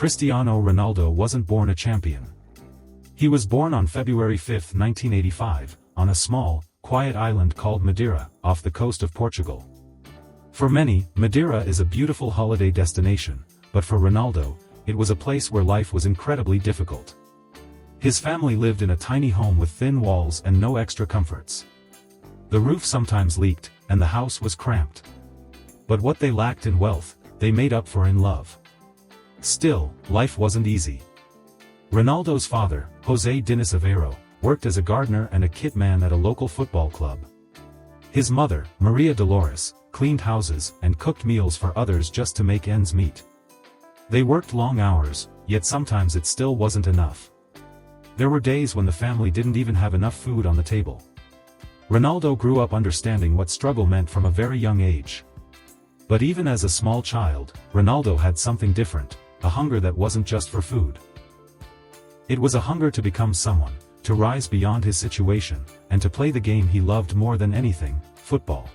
Cristiano Ronaldo wasn't born a champion. He was born on February 5, 1985, on a small, quiet island called Madeira, off the coast of Portugal. For many, Madeira is a beautiful holiday destination, but for Ronaldo, it was a place where life was incredibly difficult. His family lived in a tiny home with thin walls and no extra comforts. The roof sometimes leaked, and the house was cramped. But what they lacked in wealth, they made up for in love. Still, life wasn't easy. Ronaldo's father, José Diniz Aveiro, worked as a gardener and a kit man at a local football club. His mother, Maria Dolores, cleaned houses and cooked meals for others just to make ends meet. They worked long hours, yet sometimes it still wasn't enough. There were days when the family didn't even have enough food on the table. Ronaldo grew up understanding what struggle meant from a very young age. But even as a small child, Ronaldo had something different, a hunger that wasn't just for food. It was a hunger to become someone, to rise beyond his situation, and to play the game he loved more than anything, football.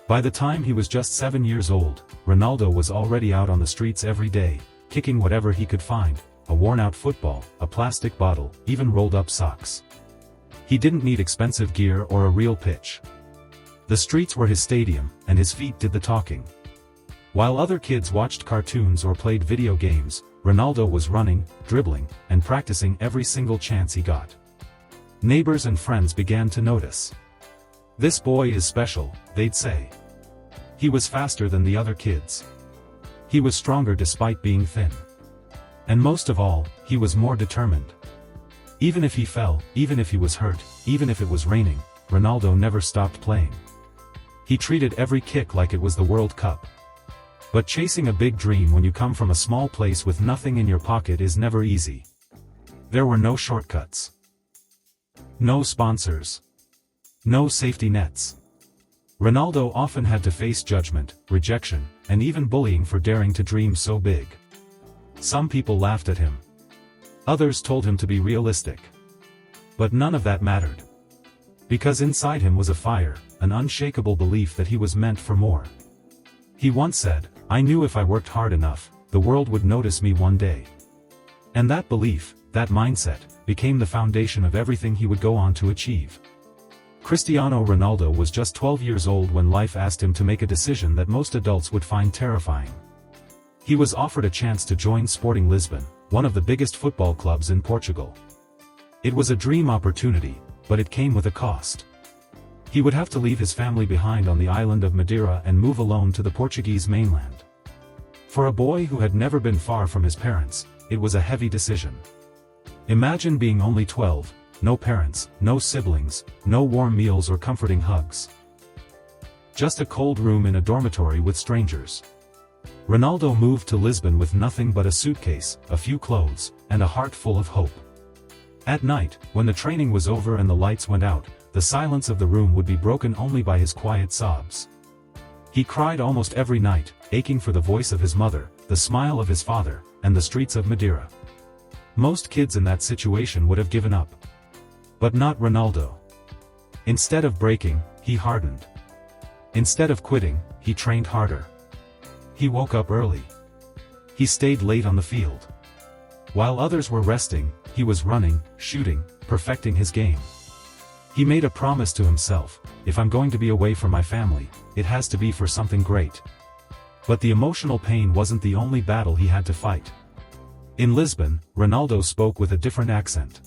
By the time he was just 7 years old, Ronaldo was already out on the streets every day, kicking whatever he could find, a worn-out football, a plastic bottle, even rolled-up socks. He didn't need expensive gear or a real pitch. The streets were his stadium, and his feet did the talking. While other kids watched cartoons or played video games, Ronaldo was running, dribbling, and practicing every single chance he got. Neighbors and friends began to notice. "This boy is special," they'd say. He was faster than the other kids. He was stronger despite being thin. And most of all, he was more determined. Even if he fell, even if he was hurt, even if it was raining, Ronaldo never stopped playing. He treated every kick like it was the World Cup. But chasing a big dream when you come from a small place with nothing in your pocket is never easy. There were no shortcuts. No sponsors. No safety nets. Ronaldo often had to face judgment, rejection, and even bullying for daring to dream so big. Some people laughed at him. Others told him to be realistic. But none of that mattered. Because inside him was a fire, an unshakable belief that he was meant for more. He once said, "I knew if I worked hard enough, the world would notice me one day." And that belief, that mindset, became the foundation of everything he would go on to achieve. Cristiano Ronaldo was just 12 years old when life asked him to make a decision that most adults would find terrifying. He was offered a chance to join Sporting Lisbon, one of the biggest football clubs in Portugal. It was a dream opportunity, but it came with a cost. He would have to leave his family behind on the island of Madeira and move alone to the Portuguese mainland. For a boy who had never been far from his parents, it was a heavy decision. Imagine being only 12, no parents, no siblings, no warm meals or comforting hugs. Just a cold room in a dormitory with strangers. Ronaldo moved to Lisbon with nothing but a suitcase, a few clothes, and a heart full of hope. At night, when the training was over and the lights went out, the silence of the room would be broken only by his quiet sobs. He cried almost every night, aching for the voice of his mother, the smile of his father, and the streets of Madeira. Most kids in that situation would have given up. But not Ronaldo. Instead of breaking, he hardened. Instead of quitting, he trained harder. He woke up early. He stayed late on the field. While others were resting, he was running, shooting, perfecting his game. He made a promise to himself, "If I'm going to be away from my family, it has to be for something great." But the emotional pain wasn't the only battle he had to fight. In Lisbon, Ronaldo spoke with a different accent.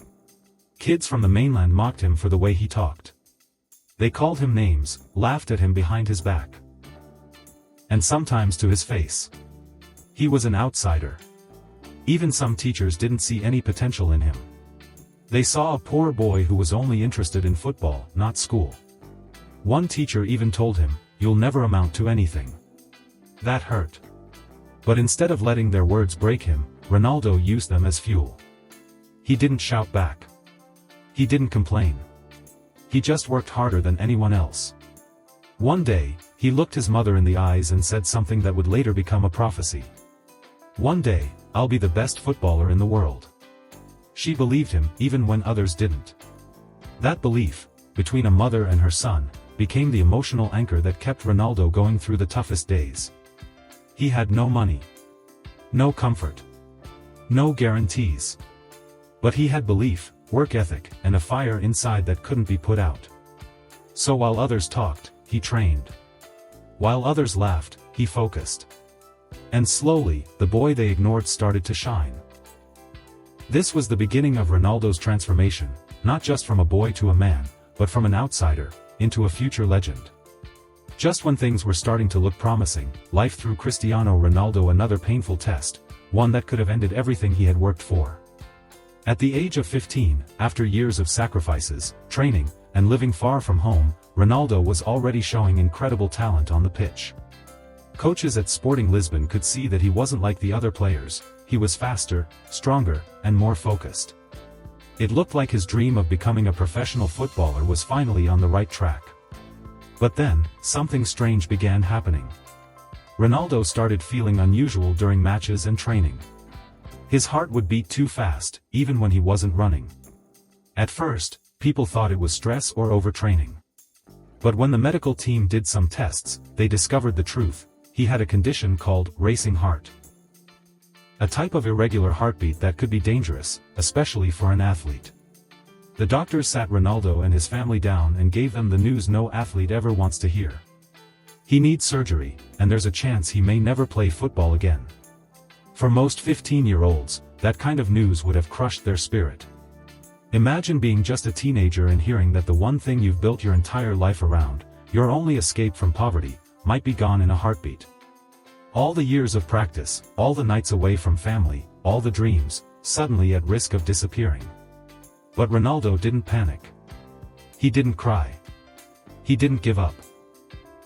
Kids from the mainland mocked him for the way he talked. They called him names, laughed at him behind his back. And sometimes to his face. He was an outsider. Even some teachers didn't see any potential in him. They saw a poor boy who was only interested in football, not school. One teacher even told him, "You'll never amount to anything." That hurt. But instead of letting their words break him, Ronaldo used them as fuel. He didn't shout back. He didn't complain. He just worked harder than anyone else. One day, he looked his mother in the eyes and said something that would later become a prophecy. "One day, I'll be the best footballer in the world." She believed him, even when others didn't. That belief, between a mother and her son, became the emotional anchor that kept Ronaldo going through the toughest days. He had no money. No comfort. No guarantees. But he had belief, work ethic, and a fire inside that couldn't be put out. So while others talked, he trained. While others laughed, he focused. And slowly, the boy they ignored started to shine. This was the beginning of Ronaldo's transformation, not just from a boy to a man, but from an outsider, into a future legend. Just when things were starting to look promising, life threw Cristiano Ronaldo another painful test, one that could have ended everything he had worked for. At the age of 15, after years of sacrifices, training, and living far from home, Ronaldo was already showing incredible talent on the pitch. Coaches at Sporting Lisbon could see that he wasn't like the other players. He was faster, stronger, and more focused. It looked like his dream of becoming a professional footballer was finally on the right track. But then, something strange began happening. Ronaldo started feeling unusual during matches and training. His heart would beat too fast, even when he wasn't running. At first, people thought it was stress or overtraining. But when the medical team did some tests, they discovered the truth. He had a condition called racing heart. A type of irregular heartbeat that could be dangerous, especially for an athlete. The doctors sat Ronaldo and his family down and gave them the news no athlete ever wants to hear. He needs surgery, and there's a chance he may never play football again. For most 15-year-olds, that kind of news would have crushed their spirit. Imagine being just a teenager and hearing that the one thing you've built your entire life around, your only escape from poverty, might be gone in a heartbeat. All the years of practice, all the nights away from family, all the dreams, suddenly at risk of disappearing. But Ronaldo didn't panic. He didn't cry. He didn't give up.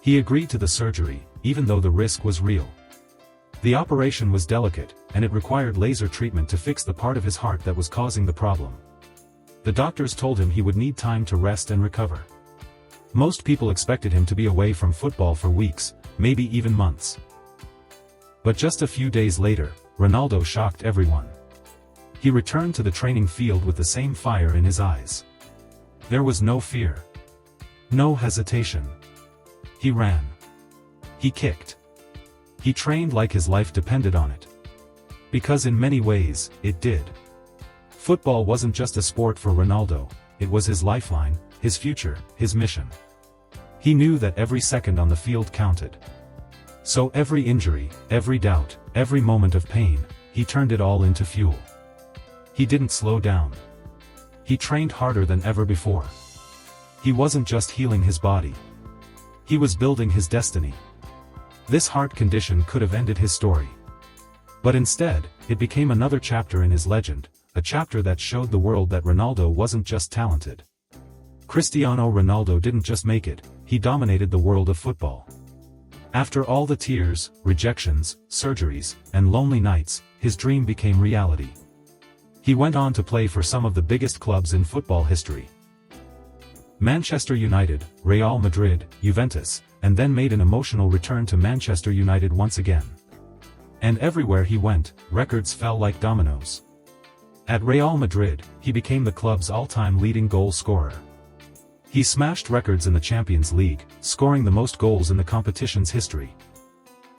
He agreed to the surgery, even though the risk was real. The operation was delicate, and it required laser treatment to fix the part of his heart that was causing the problem. The doctors told him he would need time to rest and recover. Most people expected him to be away from football for weeks, maybe even months. But just a few days later, Ronaldo shocked everyone. He returned to the training field with the same fire in his eyes. There was no fear. No hesitation. He ran. He kicked. He trained like his life depended on it. Because in many ways, it did. Football wasn't just a sport for Ronaldo, it was his lifeline, his future, his mission. He knew that every second on the field counted. So every injury, every doubt, every moment of pain, he turned it all into fuel. He didn't slow down. He trained harder than ever before. He wasn't just healing his body. He was building his destiny. This heart condition could have ended his story. But instead, it became another chapter in his legend, a chapter that showed the world that Ronaldo wasn't just talented. Cristiano Ronaldo didn't just make it, he dominated the world of football. After all the tears, rejections, surgeries, and lonely nights, his dream became reality. He went on to play for some of the biggest clubs in football history. Manchester United, Real Madrid, Juventus, and then made an emotional return to Manchester United once again. And everywhere he went, records fell like dominoes. At Real Madrid, he became the club's all-time leading goal scorer. He smashed records in the Champions League, scoring the most goals in the competition's history.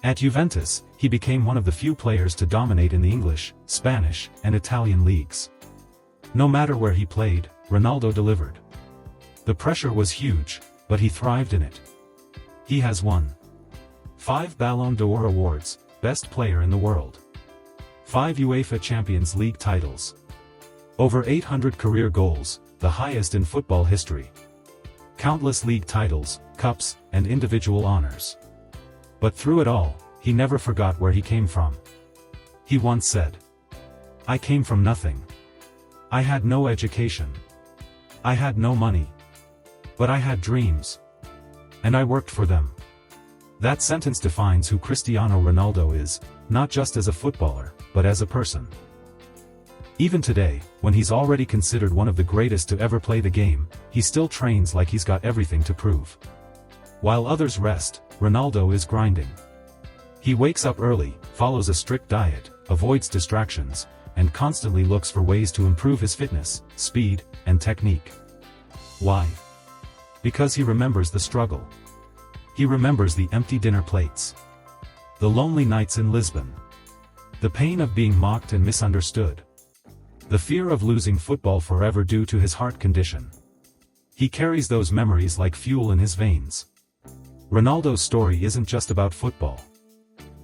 At Juventus, he became one of the few players to dominate in the English, Spanish, and Italian leagues. No matter where he played, Ronaldo delivered. The pressure was huge, but he thrived in it. He has won 5 Ballon d'Or awards, best player in the world. 5 UEFA Champions League titles. Over 800 career goals, the highest in football history. Countless league titles, cups, and individual honors. But through it all, he never forgot where he came from. He once said, "I came from nothing. I had no education. I had no money. But I had dreams. And I worked for them." That sentence defines who Cristiano Ronaldo is, not just as a footballer, but as a person. Even today, when he's already considered one of the greatest to ever play the game, he still trains like he's got everything to prove. While others rest, Ronaldo is grinding. He wakes up early, follows a strict diet, avoids distractions, and constantly looks for ways to improve his fitness, speed, and technique. Why? Because he remembers the struggle. He remembers the empty dinner plates. The lonely nights in Lisbon. The pain of being mocked and misunderstood. The fear of losing football forever due to his heart condition. He carries those memories like fuel in his veins. Ronaldo's story isn't just about football.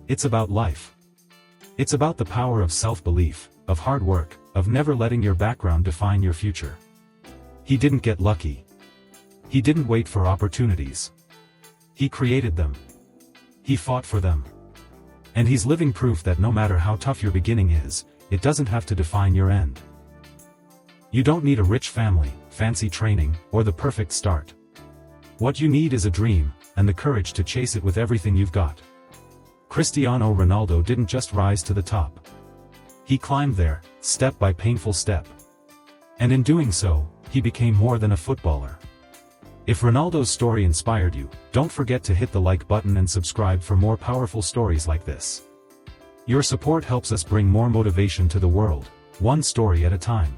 It's about life. It's about the power of self-belief, of hard work, of never letting your background define your future. He didn't get lucky. He didn't wait for opportunities. He created them. He fought for them. And he's living proof that no matter how tough your beginning is, it doesn't have to define your end. You don't need a rich family, fancy training, or the perfect start. What you need is a dream, and the courage to chase it with everything you've got. Cristiano Ronaldo didn't just rise to the top. He climbed there, step by painful step. And in doing so, he became more than a footballer. If Ronaldo's story inspired you, don't forget to hit the like button and subscribe for more powerful stories like this. Your support helps us bring more motivation to the world, one story at a time.